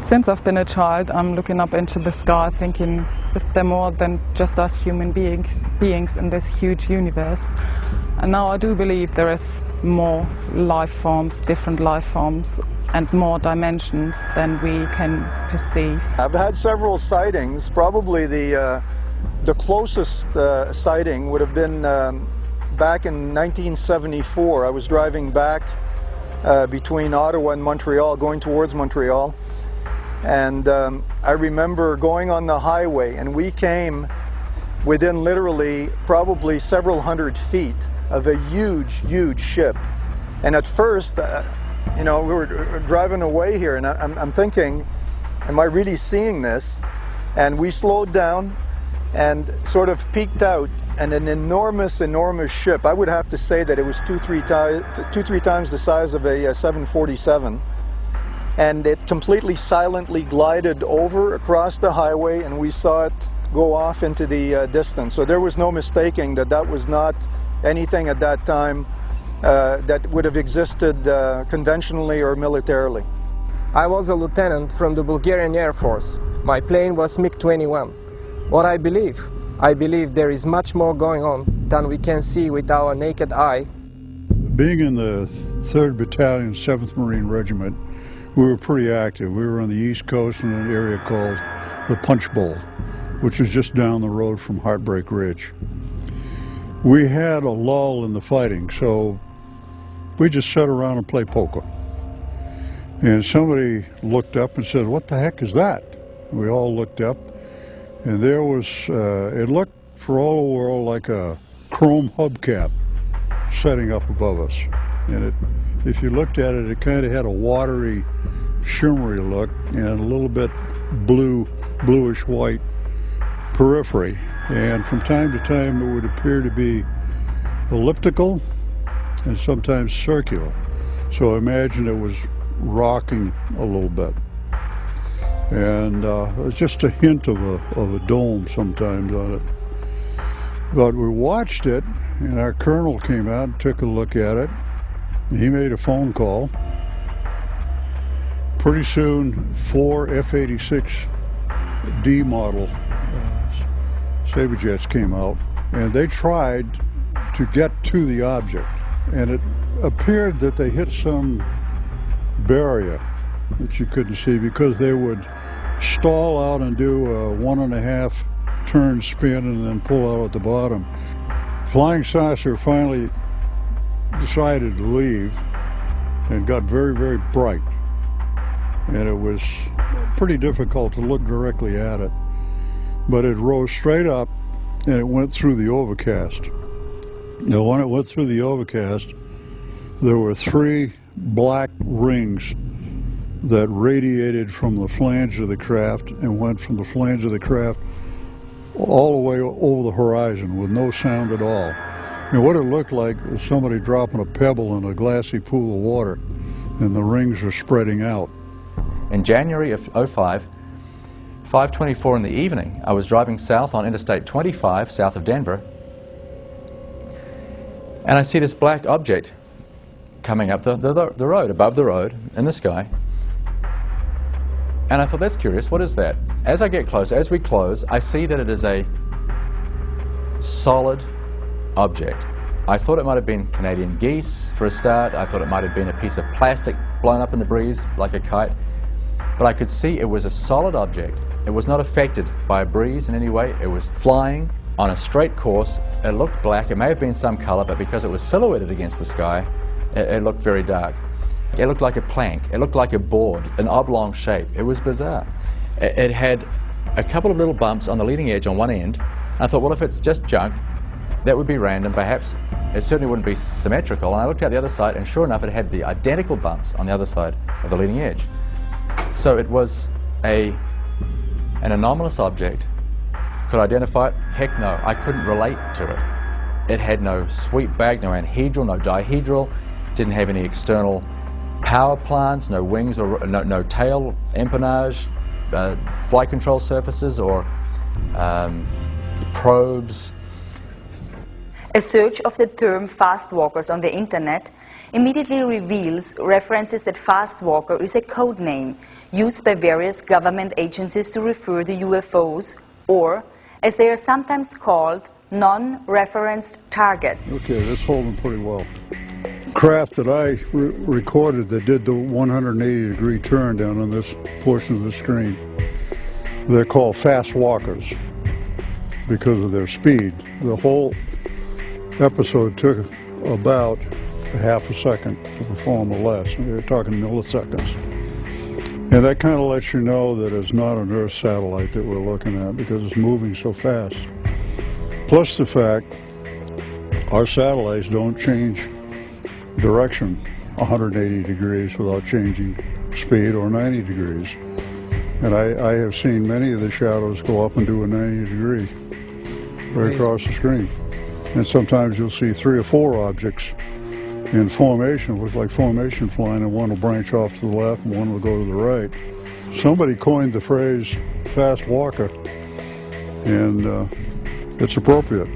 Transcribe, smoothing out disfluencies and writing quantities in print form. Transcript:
Since I've been a child, I'm looking up into the sky thinking, is there more than just us human beings in this huge universe? And now I do believe there is more life forms, different life forms, and more dimensions than we can perceive. I've had several sightings. Probably the closest sighting would have been back in 1974. I was driving back between Ottawa and Montreal, going towards Montreal, and I remember going on the highway, and we came within literally probably several hundred feet of a huge ship. And at first, you know, we were driving away here, and I'm thinking, am I really seeing this? And we slowed down and sort of peeked out, and an enormous ship. I would have to say that it was two, three times the size of a 747. And it completely silently glided over across the highway, and we saw it go off into the distance. So there was no mistaking that that was not anything at that time that would have existed conventionally or militarily. I was a lieutenant from the Bulgarian Air Force. My plane was MiG-21. What I believe there is much more going on than we can see with our naked eye. Being in the 3rd Battalion, 7th Marine Regiment, we were pretty active. We were on the East Coast in an area called the Punch Bowl, which is just down the road from Heartbreak Ridge. We had a lull in the fighting, so we just sat around and played poker. And somebody looked up and said, "What the heck is that?" We all looked up, and there was, it looked for all the world like a chrome hubcap setting up above us. And if you looked at it, it kind of had a watery, shimmery look and a little bit bluish white periphery. And from time to time it would appear to be elliptical and sometimes circular. So imagine it was rocking a little bit. And it was just a hint of a dome sometimes on it. But we watched it, and our colonel came out and took a look at it. He made a phone call. Pretty soon, 4 F-86D model Sabre jets came out, and they tried to get to the object. And it appeared that they hit some barrier that you couldn't see, because they would stall out and do a 1.5 turn spin and then pull out at the bottom. Flying saucer finally decided to leave and got very bright, and it was pretty difficult to look directly at it, but it rose straight up and it went through the overcast. Now when it went through the overcast, there were 3 black rings that radiated from the flange of the craft and went from the flange of the craft all the way over the horizon with no sound at all. And what it looked like was somebody dropping a pebble in a glassy pool of water, and the rings were spreading out. In January of 05, 5:24 in the evening, I was driving south on Interstate 25, south of Denver, and I see this black object coming up the road, above the road, in the sky. And I thought, that's curious, what is that? As I get close, as we close, I see that it is a solid object. I thought it might have been Canadian geese for a start. I thought it might have been a piece of plastic blown up in the breeze like a kite. But I could see it was a solid object. It was not affected by a breeze in any way. It was flying on a straight course. It looked black. It may have been some color, but because it was silhouetted against the sky, it looked very dark. It looked like a plank. It looked like a board, an oblong shape. It was bizarre. It had a couple of little bumps on the leading edge on one end. I thought, well, if it's just junk, that would be random, perhaps. It certainly wouldn't be symmetrical. And I looked out the other side, and sure enough, it had the identical bumps on the other side of the leading edge. So it was an anomalous object. Could I identify it? Heck no, I couldn't relate to it. It had no sweep back, no anhedral, no dihedral, didn't have any external power plants, no wings or no tail empennage, flight control surfaces or probes. A search of the term fast walkers on the internet immediately reveals references that fast walker is a code name used by various government agencies to refer to UFOs, or, as they are sometimes called, non-referenced targets. Okay, that's holding pretty well. Craft that I recorded that did the 180-degree turn down on this portion of the screen, they're called fast walkers because of their speed. The whole episode took about a half a second to perform or less. We're talking milliseconds. And that kind of lets you know that it's not an Earth satellite that we're looking at because it's moving so fast. Plus the fact our satellites don't change direction 180 degrees without changing speed, or 90 degrees. And I have seen many of the shadows go up and do a 90 degree right across the screen. And sometimes you'll see 3 or 4 objects in formation, looks like formation flying, and one will branch off to the left and one will go to the right. Somebody coined the phrase fast walker, and it's appropriate.